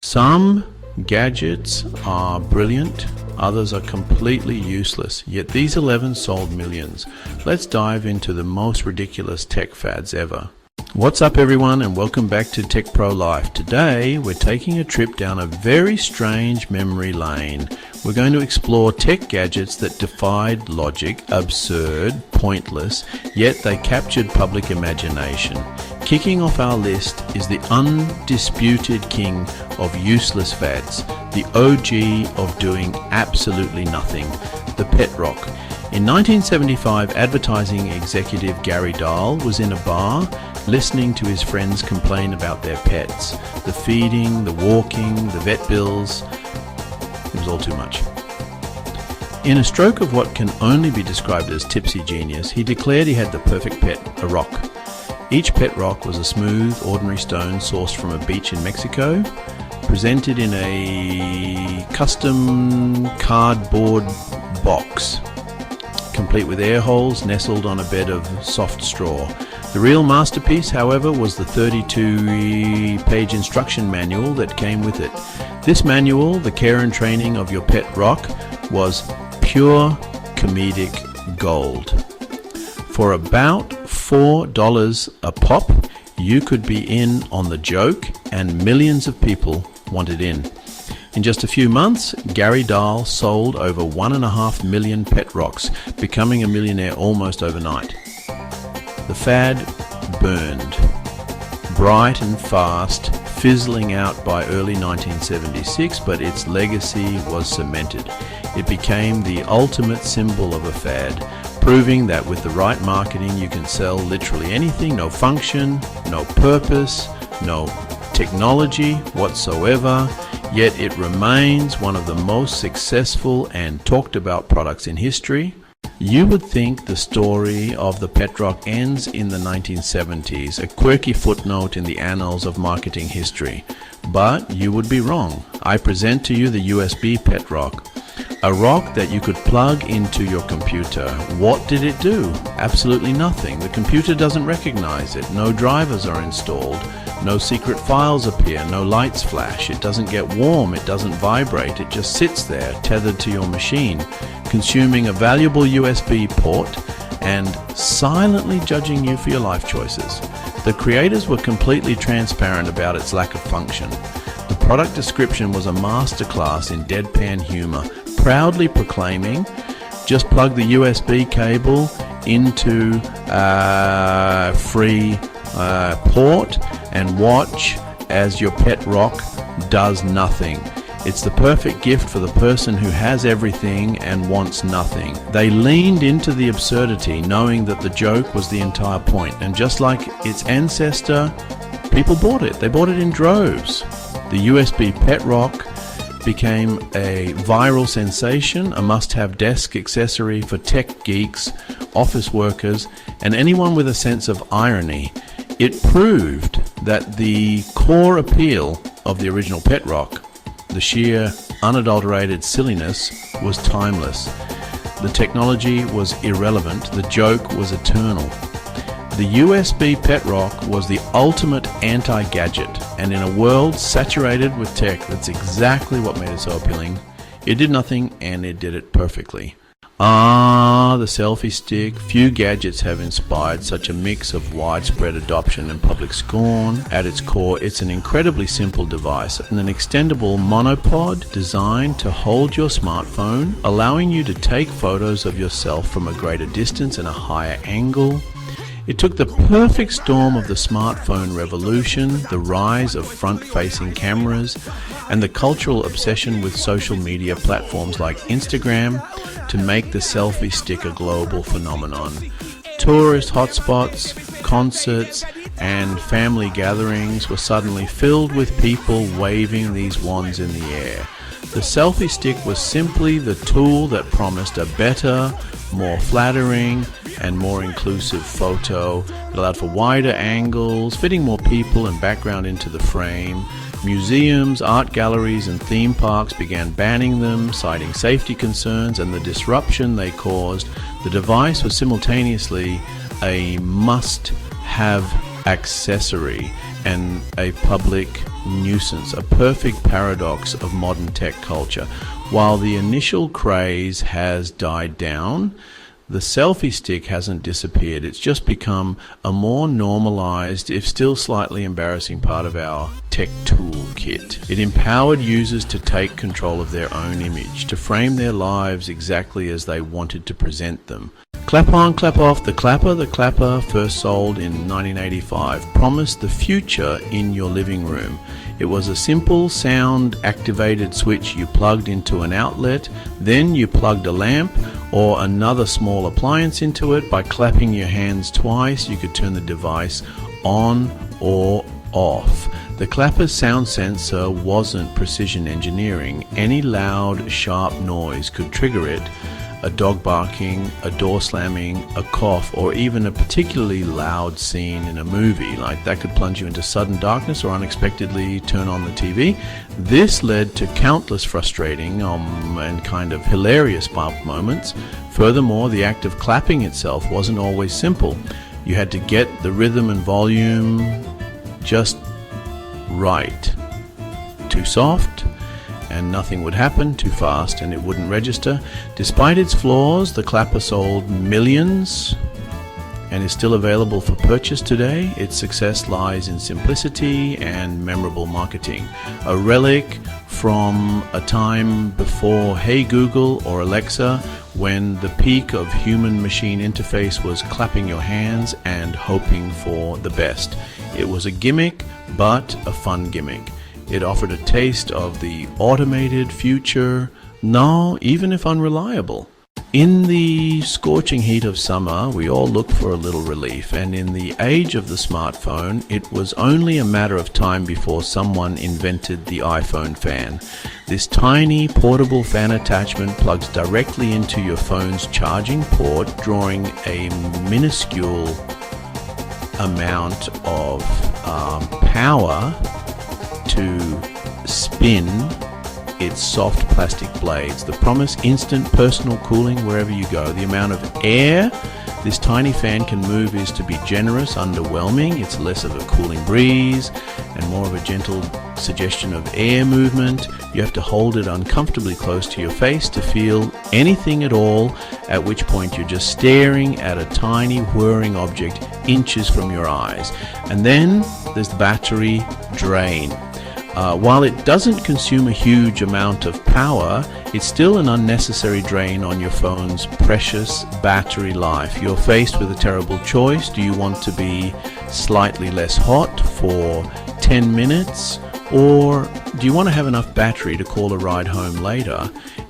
Some gadgets are brilliant, others are completely useless, yet these 11 sold millions. Let's dive into the most ridiculous tech fads ever. What's up everyone, and welcome back to TechProLife. Today we're taking a trip down a very strange memory lane. We're going to explore tech gadgets that defied logic, absurd, pointless, yet they captured public imagination. Kicking off our list is the undisputed king of useless fads, the OG of doing absolutely nothing, the pet rock. In 1975, advertising executive Gary Dahl was in a bar listening to his friends complain about their pets, the feeding, the walking, the vet bills. It was all too much. In a stroke of what can only be described as tipsy genius, he declared he had the perfect pet, a rock. Each pet rock was a smooth, ordinary stone sourced from a beach in Mexico, presented in a custom cardboard box, complete with air holes nestled on a bed of soft straw. The real masterpiece, however, was the 32-page instruction manual that came with it. This manual, the care and training of your pet rock, was pure comedic gold. For about $4 a pop, you could be in on the joke, and millions of people wanted in. In just a few months, Gary Dahl sold over 1.5 million pet rocks, becoming a millionaire almost overnight. The fad burned, bright and fast, fizzling out by early 1976, but its legacy was cemented. It became the ultimate symbol of a fad, proving that with the right marketing you can sell literally anything, no function, no purpose, no technology whatsoever, yet it remains one of the most successful and talked about products in history. You would think the story of the pet rock ends in the 1970s, a quirky footnote in the annals of marketing history. But you would be wrong. I present to you the USB pet rock. A rock that you could plug into your computer. What did it do? Absolutely nothing. The computer doesn't recognize it. No drivers are installed. No secret files appear. No lights flash. It doesn't get warm. It doesn't vibrate. It just sits there, tethered to your machine, consuming a valuable USB port and silently judging you for your life choices. The creators were completely transparent about its lack of function. The product description was a masterclass in deadpan humor, proudly proclaiming, just plug the USB cable into a free port and watch as your pet rock does nothing. It's the perfect gift for the person who has everything and wants nothing. They leaned into the absurdity, knowing that the joke was the entire point. And just like its ancestor, people bought it. They bought it in droves. The USB pet rock became a viral sensation, a must-have desk accessory for tech geeks, office workers, and anyone with a sense of irony. It proved that the core appeal of the original pet rock, the sheer, unadulterated silliness, was timeless. The technology was irrelevant. The joke was eternal. The USB pet rock was the ultimate anti-gadget, and in a world saturated with tech, that's exactly what made it so appealing. It did nothing, and it did it perfectly. The selfie stick. Few gadgets have inspired such a mix of widespread adoption and public scorn. At its core, it's an incredibly simple device, an extendable monopod designed to hold your smartphone, allowing you to take photos of yourself from a greater distance and a higher angle. It took the perfect storm of the smartphone revolution, the rise of front-facing cameras, and the cultural obsession with social media platforms like Instagram to make the selfie stick a global phenomenon. Tourist hotspots, concerts, and family gatherings were suddenly filled with people waving these wands in the air. The selfie stick was simply the tool that promised a better, more flattering, and more inclusive photo. It allowed for wider angles, fitting more people and background into the frame. Museums, art galleries, and theme parks began banning them, citing safety concerns and the disruption they caused. The device was simultaneously a must-have accessory and a public nuisance, a perfect paradox of modern tech culture. While the initial craze has died down, the selfie stick hasn't disappeared. It's just become a more normalized, if still slightly embarrassing, part of our tech toolkit. It empowered users to take control of their own image, to frame their lives exactly as they wanted to present them. Clap on, clap off. The Clapper, first sold in 1985, promised the future in your living room. It was a simple sound-activated switch you plugged into an outlet, then you plugged a lamp or another small appliance into it. By clapping your hands twice, you could turn the device on or off. The Clapper's sound sensor wasn't precision engineering. Any loud, sharp noise could trigger it. A dog barking, a door slamming, a cough, or even a particularly loud scene in a movie, like that could plunge you into sudden darkness or unexpectedly turn on the TV. This led to countless frustrating and kind of hilarious bump moments. Furthermore, the act of clapping itself wasn't always simple. You had to get the rhythm and volume just right. Too soft, and nothing would happen. Too fast, and it wouldn't register. Despite its flaws, the Clapper sold millions and is still available for purchase today. Its success lies in simplicity and memorable marketing. A relic from a time before Hey Google or Alexa, when the peak of human-machine interface was clapping your hands and hoping for the best. It was a gimmick, but a fun gimmick. It offered a taste of the automated future, even if unreliable. In the scorching heat of summer, we all look for a little relief, and in the age of the smartphone, it was only a matter of time before someone invented the iPhone fan. This tiny portable fan attachment plugs directly into your phone's charging port, drawing a minuscule amount of power to spin its soft plastic blades. The promise: instant personal cooling wherever you go. The amount of air this tiny fan can move is to be generous, underwhelming. It's less of a cooling breeze and more of a gentle suggestion of air movement. You have to hold it uncomfortably close to your face to feel anything at all, at which point you're just staring at a tiny whirring object inches from your eyes. And then there's the battery drain. While it doesn't consume a huge amount of power, it's still an unnecessary drain on your phone's precious battery life. You're faced with a terrible choice. Do you want to be slightly less hot for 10 minutes? Or do you want to have enough battery to call a ride home later?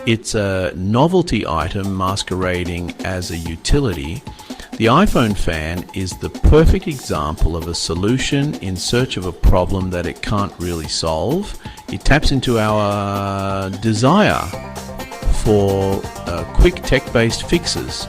It's a novelty item masquerading as a utility. The iPhone fan is the perfect example of a solution in search of a problem that it can't really solve. It taps into our desire for quick tech-based fixes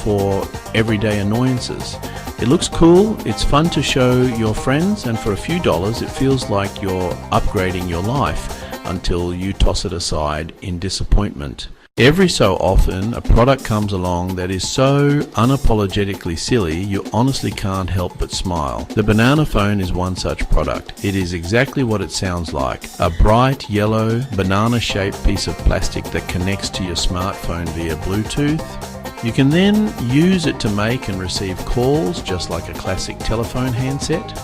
for everyday annoyances. It looks cool, it's fun to show your friends, and for a few dollars it feels like you're upgrading your life until you toss it aside in disappointment. Every so often, a product comes along that is so unapologetically silly you honestly can't help but smile. The banana phone is one such product. It is exactly what it sounds like. A bright yellow banana-shaped piece of plastic that connects to your smartphone via Bluetooth. You can then use it to make and receive calls just like a classic telephone handset.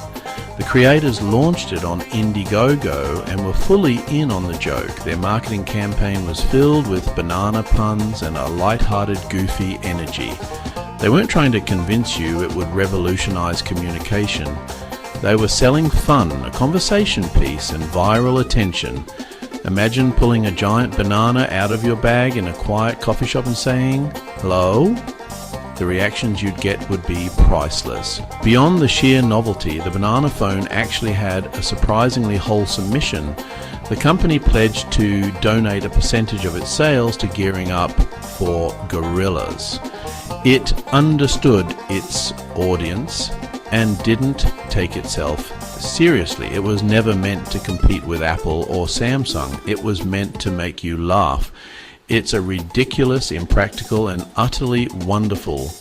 The creators launched it on Indiegogo and were fully in on the joke. Their marketing campaign was filled with banana puns and a light-hearted, goofy energy. They weren't trying to convince you it would revolutionize communication. They were selling fun, a conversation piece, and viral attention. Imagine pulling a giant banana out of your bag in a quiet coffee shop and saying, "Hello?" The reactions you'd get would be priceless. Beyond the sheer novelty, the banana phone actually had a surprisingly wholesome mission. The company pledged to donate a percentage of its sales to gearing up for gorillas. It understood its audience and didn't take itself seriously. It was never meant to compete with Apple or Samsung. It was meant to make you laugh. It's a ridiculous, impractical, and utterly wonderful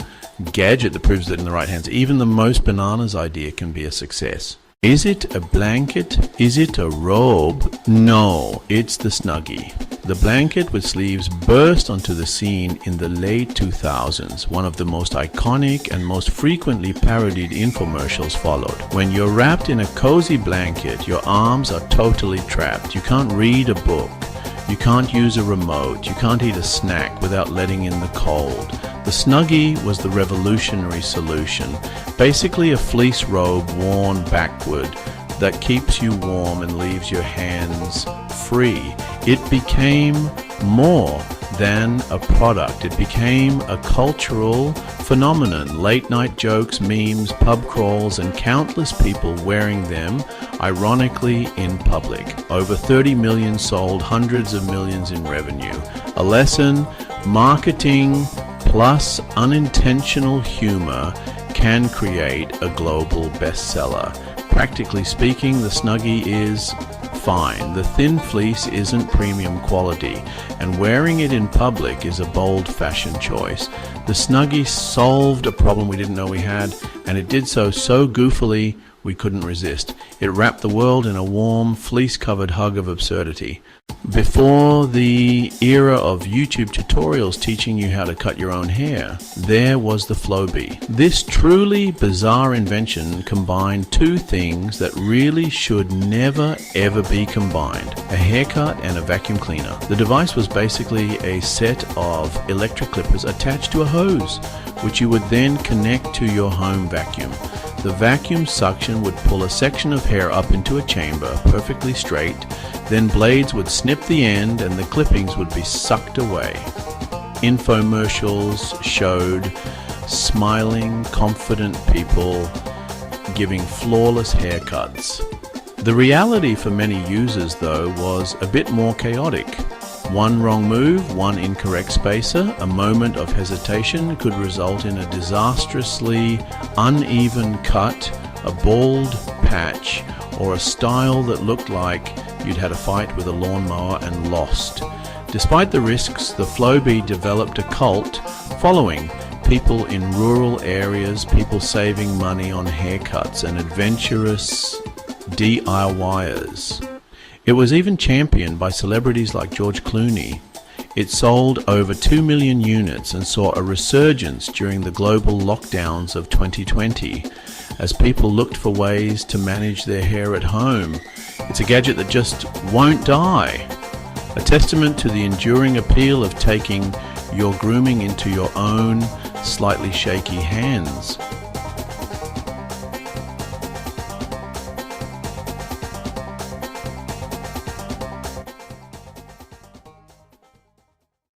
gadget that proves that in the right hands, even the most bananas idea can be a success. Is it a blanket? Is it a robe? No, it's the Snuggie. The blanket with sleeves burst onto the scene in the late 2000s. One of the most iconic and most frequently parodied infomercials followed. When you're wrapped in a cozy blanket, your arms are totally trapped. You can't read a book. You can't use a remote. You can't eat a snack without letting in the cold. The Snuggie was the revolutionary solution. Basically a fleece robe worn backward that keeps you warm and leaves your hands free. It became more than a product. It became a cultural phenomenon. Late night jokes, memes, pub crawls, and countless people wearing them, ironically, in public. Over 30 million sold, hundreds of millions in revenue. A lesson: marketing plus unintentional humor can create a global bestseller. Practically speaking, the Snuggie is fine. The thin fleece isn't premium quality, and wearing it in public is a bold fashion choice. The Snuggie solved a problem we didn't know we had, and it did so goofily we couldn't resist. It wrapped the world in a warm, fleece-covered hug of absurdity. Before the era of YouTube tutorials teaching you how to cut your own hair, there was the Flowbee. This truly bizarre invention combined two things that really should never ever be combined: a haircut and a vacuum cleaner. The device was basically a set of electric clippers attached to a hose, which you would then connect to your home vacuum. The vacuum suction would pull a section of hair up into a chamber, perfectly straight, then blades would snip the end and the clippings would be sucked away. Infomercials showed smiling, confident people giving flawless haircuts. The reality for many users, though, was a bit more chaotic. One wrong move, one incorrect spacer, a moment of hesitation could result in a disastrously uneven cut, a bald patch, or a style that looked like you'd had a fight with a lawnmower and lost. Despite the risks, the Flowbee developed a cult following. People in rural areas, people saving money on haircuts, and adventurous DIYers. It was even championed by celebrities like George Clooney. It sold over 2 million units and saw a resurgence during the global lockdowns of 2020 as people looked for ways to manage their hair at home. It's a gadget that just won't die. A testament to the enduring appeal of taking your grooming into your own slightly shaky hands.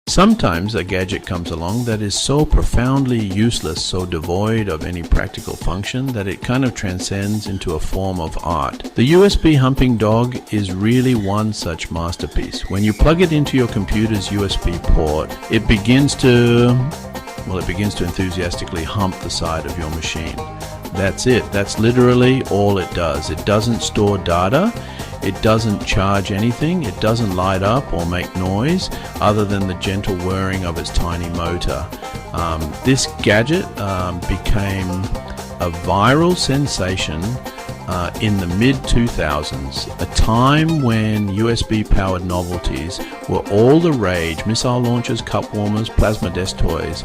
Sometimes a gadget comes along that is so profoundly useless, so devoid of any practical function, that it kind of transcends into a form of art. The USB humping dog is really one such masterpiece. When you plug it into your computer's USB port, it begins to enthusiastically hump the side of your machine. That's it. That's literally all it does. It doesn't store data. It doesn't charge anything. It doesn't light up or make noise other than the gentle whirring of its tiny motor. This gadget became a viral sensation in the mid-2000s, a time when USB-powered novelties were all the rage. Missile launchers, cup warmers, plasma desk toys.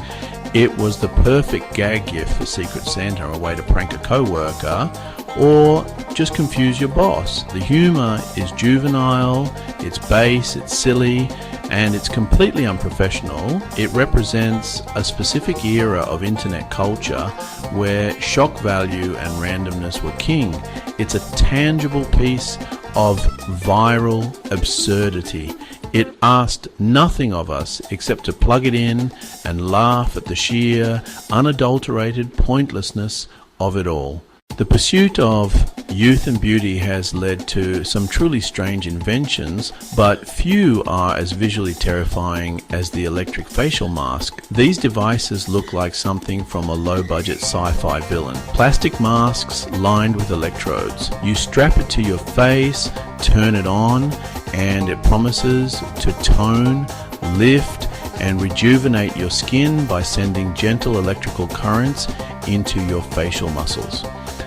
It was the perfect gag gift for Secret Santa, a way to prank a coworker or just confuse your boss. The humor is juvenile, it's base, it's silly, and it's completely unprofessional. It represents a specific era of internet culture where shock value and randomness were king. It's a tangible piece of viral absurdity. It asked nothing of us except to plug it in and laugh at the sheer, unadulterated pointlessness of it all. The pursuit of youth and beauty has led to some truly strange inventions, but few are as visually terrifying as the electric facial mask. These devices look like something from a low-budget sci-fi villain. Plastic masks lined with electrodes. You strap it to your face, turn it on, and it promises to tone, lift, and rejuvenate your skin by sending gentle electrical currents into your facial muscles.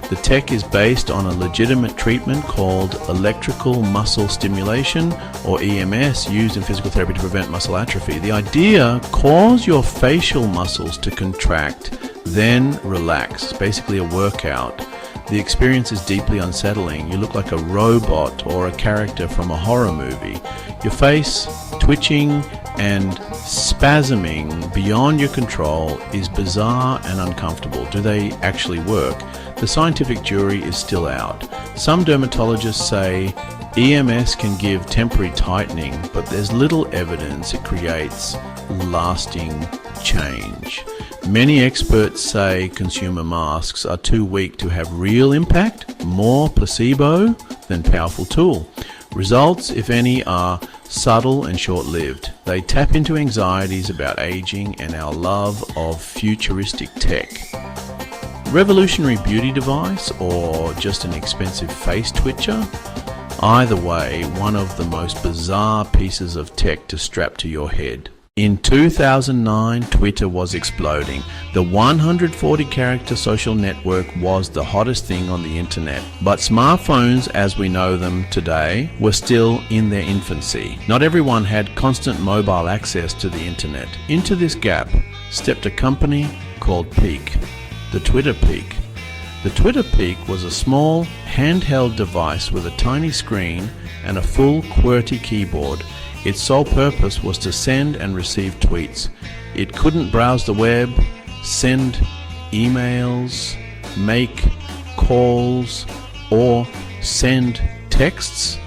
The tech is based on a legitimate treatment called electrical muscle stimulation, or EMS, used in physical therapy to prevent muscle atrophy. The idea: cause your facial muscles to contract, then relax. Basically a workout. The experience is deeply unsettling. You look like a robot or a character from a horror movie. Your face twitching and spasming beyond your control is bizarre and uncomfortable. Do they actually work? The scientific jury is still out. Some dermatologists say EMS can give temporary tightening, but there's little evidence it creates lasting change. Many experts say consumer masks are too weak to have real impact, more placebo than powerful tool. Results, if any, are subtle and short-lived. They tap into anxieties about aging and our love of futuristic tech. Revolutionary beauty device or just an expensive face twitcher? Either way, one of the most bizarre pieces of tech to strap to your head. In 2009, Twitter was exploding. The 140-character social network was the hottest thing on the internet. But smartphones, as we know them today, were still in their infancy. Not everyone had constant mobile access to the internet. Into this gap stepped a company called Peak, the Twitter Peak. The Twitter Peak was a small, handheld device with a tiny screen and a full QWERTY keyboard. Its sole purpose was to send and receive tweets. It couldn't browse the web, send emails, make calls, or send texts.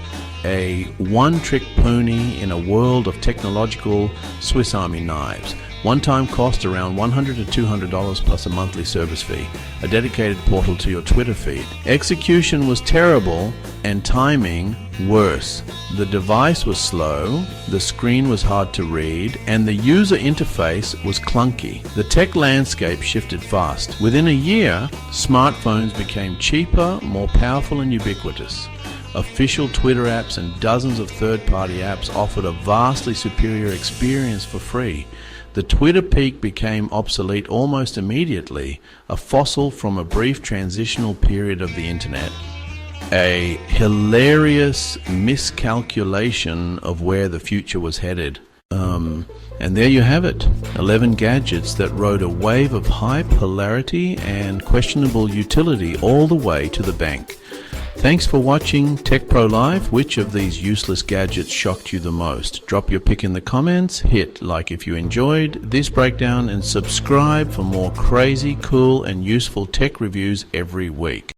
A one-trick pony in a world of technological Swiss Army knives. One-time cost around $100 to $200 plus a monthly service fee. A dedicated portal to your Twitter feed. Execution was terrible and timing worse. The device was slow, the screen was hard to read, and the user interface was clunky. The tech landscape shifted fast. Within a year, smartphones became cheaper, more powerful, and ubiquitous. Official Twitter apps and dozens of third-party apps offered a vastly superior experience for free. The Twitter Peak became obsolete almost immediately, a fossil from a brief transitional period of the internet. A hilarious miscalculation of where the future was headed. And there you have it, 11 gadgets that rode a wave of hype, hilarity, and questionable utility all the way to the bank. Thanks for watching TechProLife. Which of these useless gadgets shocked you the most? Drop your pick in the comments, hit like if you enjoyed this breakdown, and subscribe for more crazy, cool, and useful tech reviews every week.